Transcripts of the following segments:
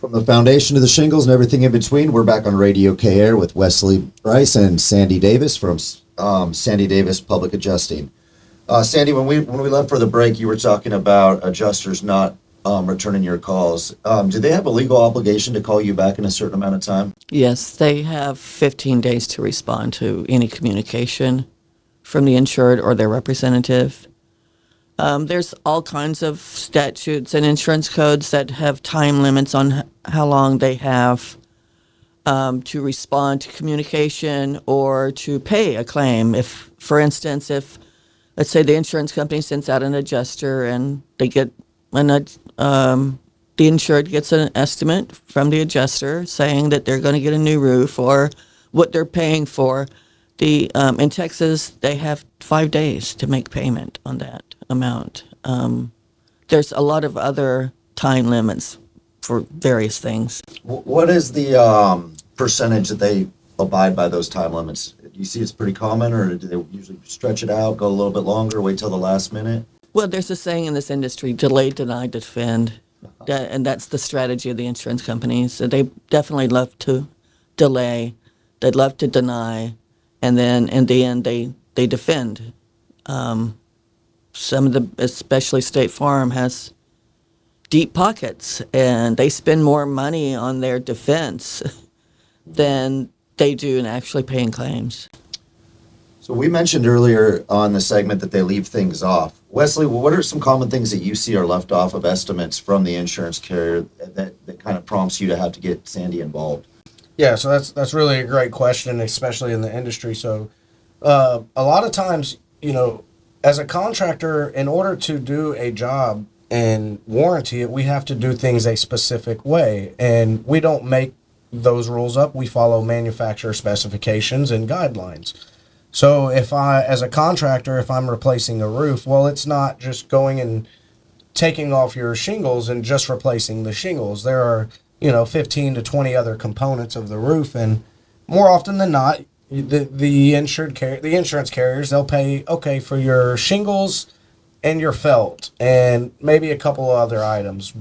From the foundation to the shingles and everything in between, we're back on RadioKair with Wesley, Brice, and Sandy Davis from Sandy Davis Public Adjusting. Sandy, when we left for the break, you were talking about adjusters not returning your calls. Do they have a legal obligation to call you back in a certain amount of time? Yes, they have 15 days to respond to any communication from the insured or their representative. There's all kinds of statutes and insurance codes that have time limits on how long they have to respond to communication or to pay a claim. If, for instance, let's say the insurance company sends out an adjuster and the insured gets an estimate from the adjuster saying that they're going to get a new roof or what they're paying for. In Texas, they have 5 days to make payment on that amount. There's a lot of other time limits for various things. What is the percentage that they abide by those time limits? Do you see it's pretty common, or do they usually stretch it out, go a little bit longer, wait till the last minute? Well, there's a saying in this industry, delay, deny, defend. And that's the strategy of the insurance companies. So they definitely love to delay. They'd love to deny. And then in the end, they defend. Especially State Farm has deep pockets, and they spend more money on their defense than they do in actually paying claims. So we mentioned earlier on the segment that they leave things off. Wesley, what are some common things that you see are left off of estimates from the insurance carrier that kind of prompts you to have to get Sandy involved? Yeah, so that's really a great question, especially in the industry. So a lot of times, as a contractor, in order to do a job and warranty it, we have to do things a specific way. And we don't make those rules up. We follow manufacturer specifications and guidelines. So as a contractor, if I'm replacing a roof, well, it's not just going and taking off your shingles and just replacing the shingles. There are, 15 to 20 other components of the roof. And more often than not, the insurance carriers, they'll pay, okay, for your shingles and your felt and maybe a couple of other items.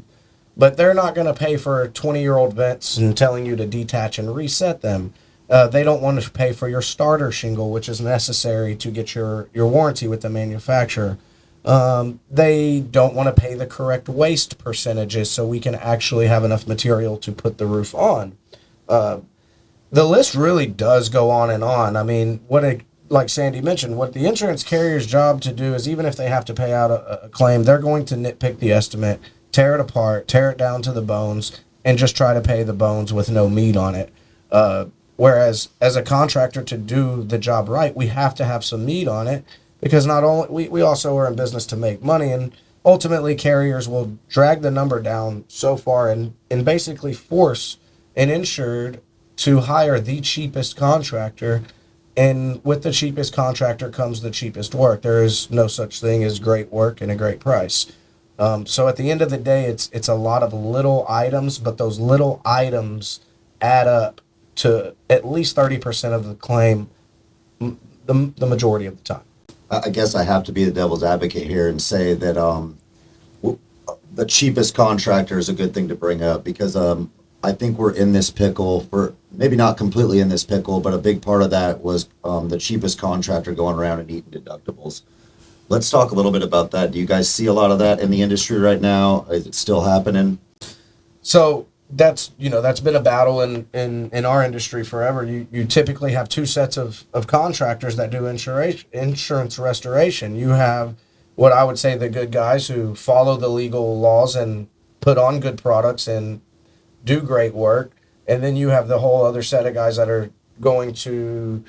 But they're not going to pay for 20-year-old vents and telling you to detach and reset them. They don't want to pay for your starter shingle, which is necessary to get your warranty with the manufacturer. They don't want to pay the correct waste percentages so we can actually have enough material to put the roof on. The list really does go on and on. I mean, like Sandy mentioned, what the insurance carrier's job to do is, even if they have to pay out a claim, they're going to nitpick the estimate, tear it apart, tear it down to the bones, and just try to pay the bones with no meat on it. Whereas as a contractor, to do the job right, we have to have some meat on it, because not only we also are in business to make money, and ultimately carriers will drag the number down so far and basically force an insured to hire the cheapest contractor. And with the cheapest contractor comes the cheapest work. There is no such thing as great work and a great price. So at the end of the day, it's a lot of little items, but those little items add up to at least 30% of the claim the majority of the time. I guess I have to be the devil's advocate here and say that the cheapest contractor is a good thing to bring up, because I think we're in this pickle, for maybe not completely in this pickle, but a big part of that was the cheapest contractor going around and eating deductibles. Let's talk a little bit about that. Do you guys see a lot of that in the industry right now? Is it still happening? So that's been a battle in our industry forever. You typically have two sets of contractors that do insurance restoration. You have what I would say the good guys who follow the legal laws and put on good products and do great work. And then you have the whole other set of guys that are going to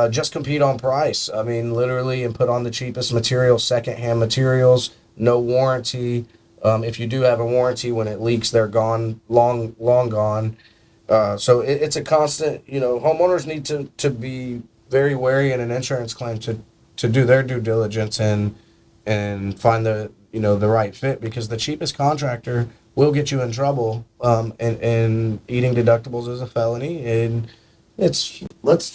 just compete on price. I mean, literally, and put on the cheapest materials, secondhand materials, no warranty. If you do have a warranty, when it leaks, they're gone, long gone. So it's a constant, homeowners need to be very wary in an insurance claim to do their due diligence and find the right fit, because the cheapest contractor will get you in trouble. And eating deductibles is a felony, and It's Let's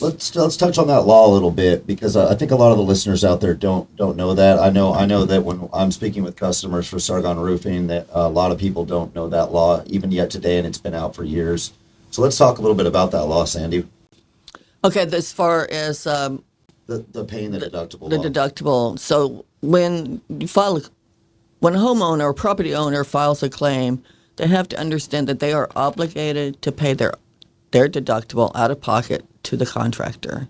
touch on that law a little bit because I think a lot of the listeners out there don't know that. I know that when I'm speaking with customers for Sargon Roofing, that a lot of people don't know that law even yet today, and it's been out for years. So let's talk a little bit about that law, Sandy. Okay, as far as The paying the deductible the law. deductible. So when a homeowner or property owner files a claim, they have to understand that they are obligated to pay their deductible out of pocket to the contractor.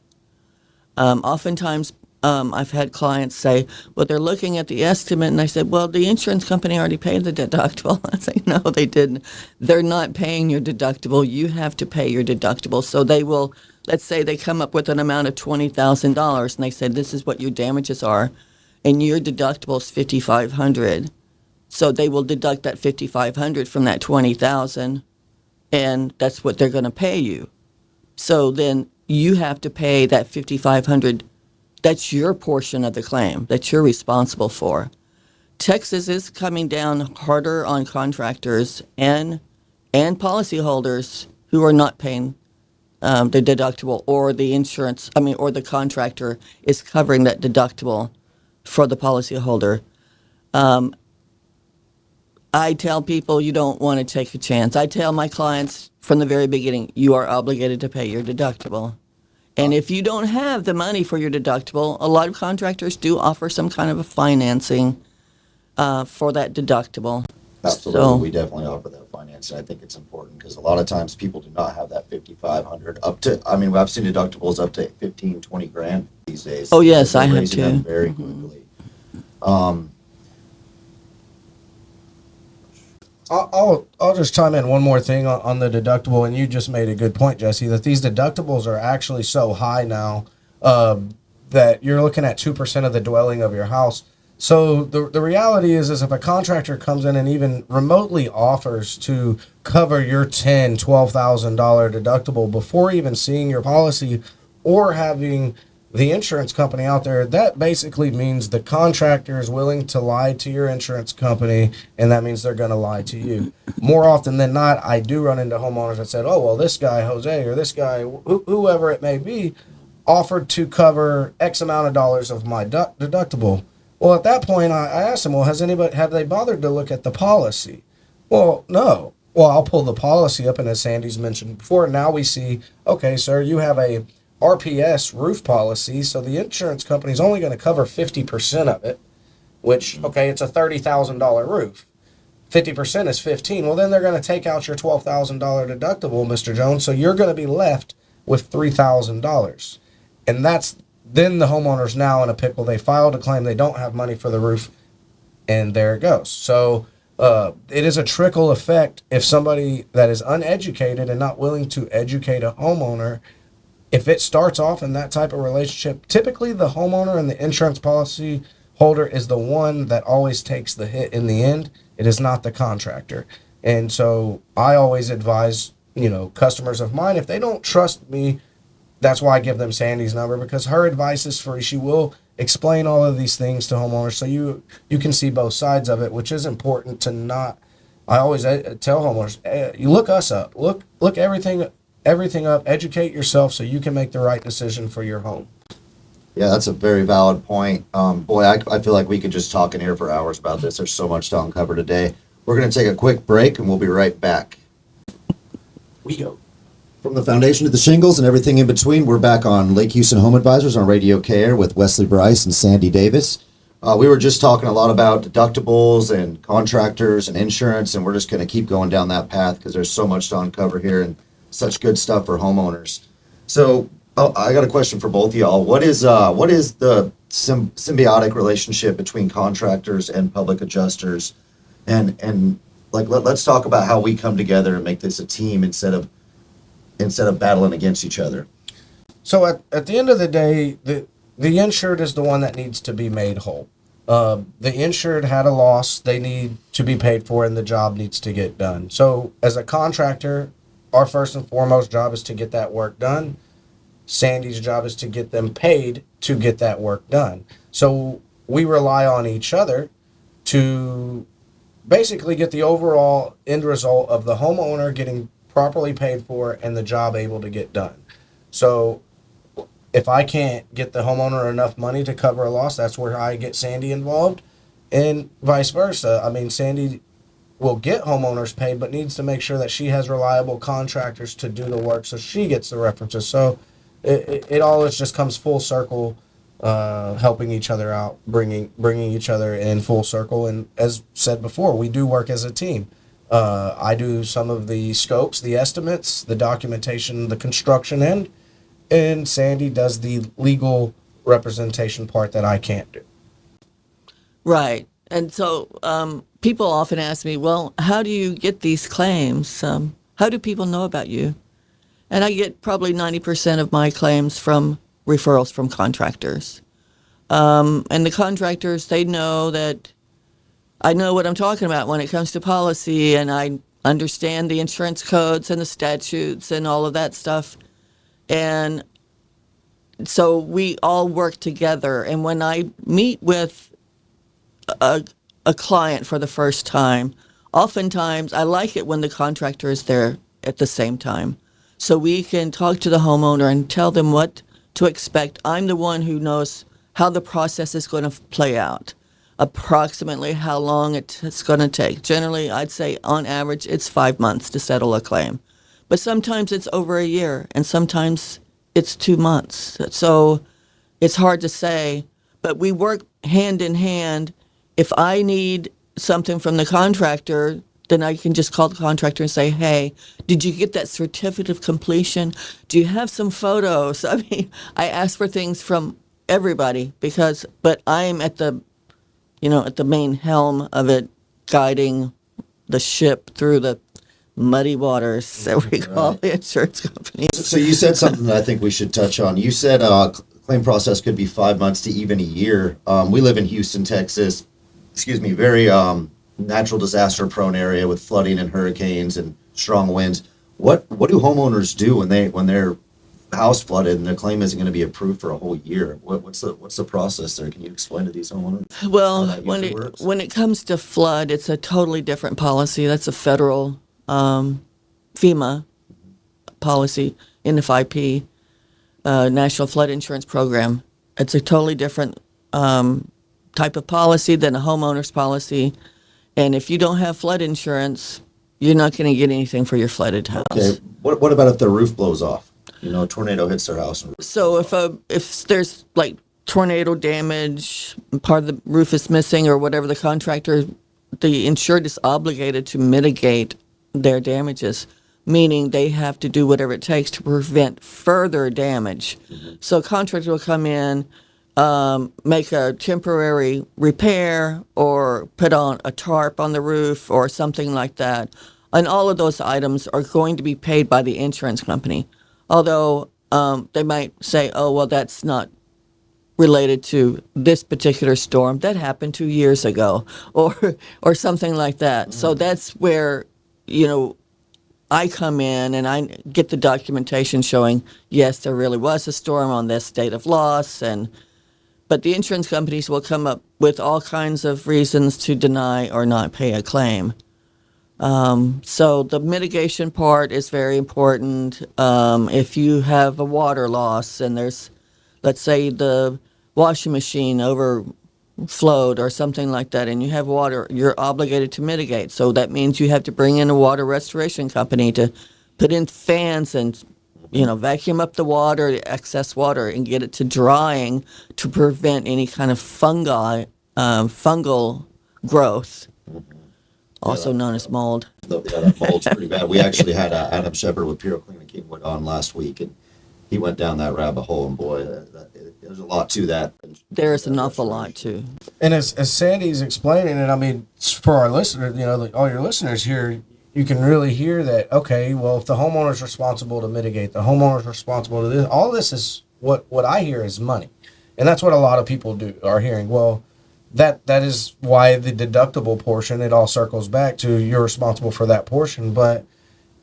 Oftentimes, I've had clients say, well, they're looking at the estimate, and I said, well, the insurance company already paid the deductible. I say, no, they didn't. They're not paying your deductible. You have to pay your deductible. So they will, let's say they come up with an amount of $20,000, and they say, this is what your damages are, and your deductible is $5,500. So they will deduct that $5,500 from that $20,000, and that's what they're going to pay you. So then you have to pay that $5,500. That's your portion of the claim that you're responsible for. Texas is coming down harder on contractors and policyholders who are not paying the deductible, or the insurance. Or the contractor is covering that deductible for the policyholder. I tell people you don't want to take a chance. I tell my clients from the very beginning, you are obligated to pay your deductible. And if you don't have the money for your deductible, a lot of contractors do offer some kind of a financing for that deductible. Absolutely, So, we definitely offer that financing. I think it's important because a lot of times people do not have that 5,500 up to. I mean, I've seen deductibles up to 15, 20 grand these days. Oh, yes, They're I have raising them too. very quickly. Um, I'll just chime in one more thing on the deductible, and you just made a good point, Jesse, that these deductibles are actually so high now that you're looking at 2% of the dwelling of your house. So the reality is if a contractor comes in and even remotely offers to cover your $12,000 deductible before even seeing your policy or having the insurance company out there, that basically means the contractor is willing to lie to your insurance company, and that means they're going to lie to you. More often than not, I do run into homeowners that said, oh, well, this guy, Jose, or this guy, whoever it may be, offered to cover X amount of dollars of my deductible. Well, at that point, I asked them, well, have they bothered to look at the policy? Well, no. Well, I'll pull the policy up, and as Sandy's mentioned before, now we see, okay, sir, you have a RPS roof policy, so the insurance company is only going to cover 50% of it, which, okay, it's a $30,000 roof. 50% is 15. Well, then they're going to take out your $12,000 deductible, Mr. Jones, so you're going to be left with $3,000. And that's then the homeowner's now in a pickle. They filed a claim, they don't have money for the roof, and there it goes. So it is a trickle effect if somebody that is uneducated and not willing to educate a homeowner. If it starts off in that type of relationship, typically the homeowner and the insurance policy holder is the one that always takes the hit in the end. It is not the contractor. And so I always advise, customers of mine, if they don't trust me, that's why I give them Sandy's number, because her advice is free. She will explain all of these things to homeowners so you can see both sides of it, which is important to not. I always tell homeowners, you look us up, look everything up, educate yourself so you can make the right decision for your home. yeah, that's a very valid point. Boy, I feel like we could just talk in here for hours about this. There's so much to uncover today. We're going to take a quick break, and we'll be right back. We go. From the foundation to the shingles and everything in between, we're back on Lake Houston Home Advisors on RadioKair with Wesley, Brice, and Sandy Davis. We were just talking a lot about deductibles and contractors and insurance, and we're just going to keep going down that path because there's so much to uncover here and such good stuff for homeowners. So I got a question for both of y'all. What is the symbiotic relationship between contractors and public adjusters? And like let's talk about how we come together and make this a team instead of battling against each other. So at the end of the day, the insured is the one that needs to be made whole. The insured had a loss, they need to be paid for, and the job needs to get done. So as a contractor, our first and foremost job is to get that work done. Sandy's job is to get them paid to get that work done. So we rely on each other to basically get the overall end result of the homeowner getting properly paid for and the job able to get done. So if I can't get the homeowner enough money to cover a loss, that's where I get Sandy involved, and vice versa. I mean, Sandy will get homeowners paid, but needs to make sure that she has reliable contractors to do the work, so she gets the references. So it always just comes full circle, helping each other out, bringing each other in full circle. And as said before, we do work as a team. I do some of the scopes, the estimates, the documentation, the construction end, and Sandy does the legal representation part that I can't do. Right. And so people often ask me, well, how do you get these claims? How do people know about you? And I get probably 90% of my claims from referrals from contractors. And the contractors, they know that I know what I'm talking about when it comes to policy, and I understand the insurance codes and the statutes and all of that stuff. And so we all work together. And when I meet with a client for the first time, oftentimes I like it when the contractor is there at the same time. So we can talk to the homeowner and tell them what to expect. I'm the one who knows how the process is going to play out, approximately how long it's going to take. Generally, I'd say on average, it's 5 months to settle a claim. But sometimes it's over a year, and sometimes it's 2 months. So it's hard to say, but we work hand in hand. If I need something from the contractor, then I can just call the contractor and say, hey, did you get that certificate of completion? Do you have some photos? I mean, I ask for things from everybody but I'm at the main helm of it, guiding the ship through the muddy waters that we call the insurance company. So you said something that I think we should touch on. You said claim process could be 5 months to even a year. We live in Houston, Texas. Very natural disaster prone area with flooding and hurricanes and strong winds. What do homeowners do when their house flooded and their claim isn't going to be approved for a whole year? What's the process there? Can you explain to these homeowners? Well, when it comes to flood, it's a totally different policy. That's a federal FEMA policy, NFIP, National Flood Insurance Program. It's a totally different type of policy than a homeowner's policy. And if you don't have flood insurance, you're not going to get anything for your flooded house. Okay. What about if the roof blows off? A tornado hits their house. So if there's like tornado damage, part of the roof is missing or whatever, the insured is obligated to mitigate their damages, meaning they have to do whatever it takes to prevent further damage. Mm-hmm. So a contractor will come in, make a temporary repair or put on a tarp on the roof or something like that. And all of those items are going to be paid by the insurance company. Although they might say, oh, well, that's not related to this particular storm. That happened 2 years ago or something like that. Mm. So that's where, I come in and I get the documentation showing, yes, there really was a storm on this date of loss. But the insurance companies will come up with all kinds of reasons to deny or not pay a claim. So the mitigation part is very important. If you have a water loss and there's, let's say, the washing machine overflowed or something like that, and you have water, you're obligated to mitigate. So that means you have to bring in a water restoration company to put in fans and vacuum up the water, the excess water, and get it to drying to prevent any kind of fungal growth, also known as mold. That mold's pretty bad. We actually had Adam Shepard with Pure Clean and Kingwood on last week, and he went down that rabbit hole, and boy, there's a lot to that. There's an awful lot, too. And as Sandy's explaining it, I mean, for our listeners, all your listeners here, you can really hear that, okay, well, if the homeowner's responsible to mitigate, the homeowner's responsible to this, all this is what I hear is money. And that's what a lot of people are hearing. Well, that is why the deductible portion, it all circles back to you're responsible for that portion. But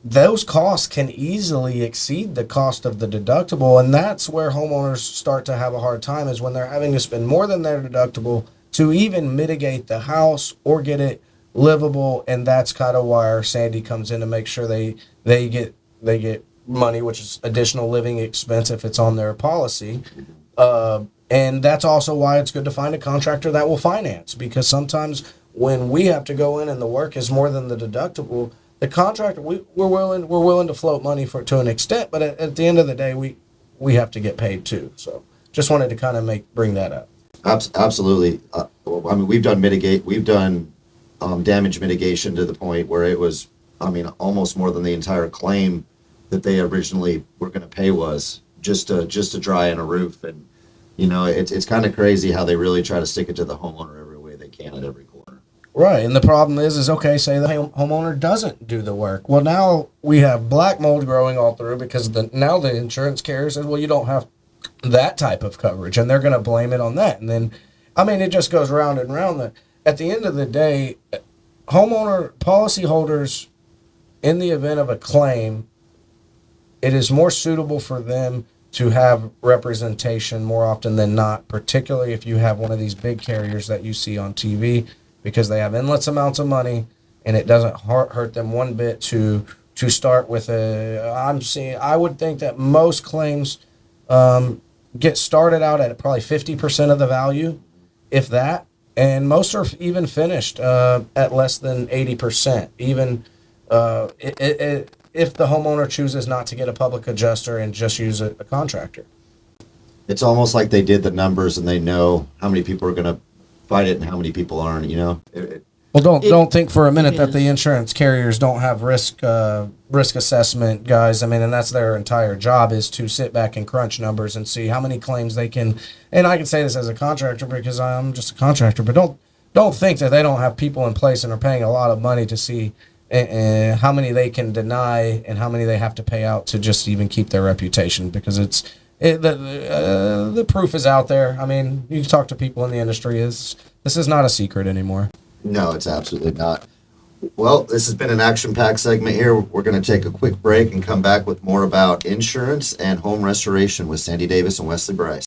those costs can easily exceed the cost of the deductible. And that's where homeowners start to have a hard time, is when they're having to spend more than their deductible to even mitigate the house or get it livable. And that's kind of why Sandy comes in to make sure they get money, which is additional living expense if it's on their policy. And that's also why it's good to find a contractor that will finance, because sometimes when we have to go in and the work is more than the deductible, the contractor, we're willing to float money to an extent, but at the end of the day, we have to get paid too. So just wanted to kind of bring that up. Absolutely. I mean, we've done damage mitigation to the point where it was, I mean, almost more than the entire claim that they originally were going to pay was just to dry in a roof. And it's kind of crazy how they really try to stick it to the homeowner every way they can at every corner. Right, and the problem is okay, say the homeowner doesn't do the work. Well, now we have black mold growing all through because now the insurance carrier says, well, you don't have that type of coverage, and they're going to blame it on that. And then, I mean, it just goes round and round. At the end of the day, homeowner policyholders, in the event of a claim, it is more suitable for them to have representation more often than not, particularly if you have one of these big carriers that you see on TV, because they have endless amounts of money, and it doesn't hurt them one bit to start with I would think that most claims get started out at probably 50% of the value, if that, and most are even finished at less than 80%, even if the homeowner chooses not to get a public adjuster and just use a contractor. It's almost like they did the numbers and they know how many people are going to fight it and how many people aren't, Well, don't think for a minute that the insurance carriers don't have risk assessment guys. I mean, and that's their entire job, is to sit back and crunch numbers and see how many claims they can. And I can say this as a contractor because I'm just a contractor, but don't think that they don't have people in place and are paying a lot of money to see how many they can deny and how many they have to pay out to just even keep their reputation, because the proof is out there. I mean, you talk to people in the industry, this is not a secret anymore. No, it's absolutely not. Well, this has been an action-packed segment here. We're going to take a quick break and come back with more about insurance and home restoration with Sandy Davis and Wesley Brice.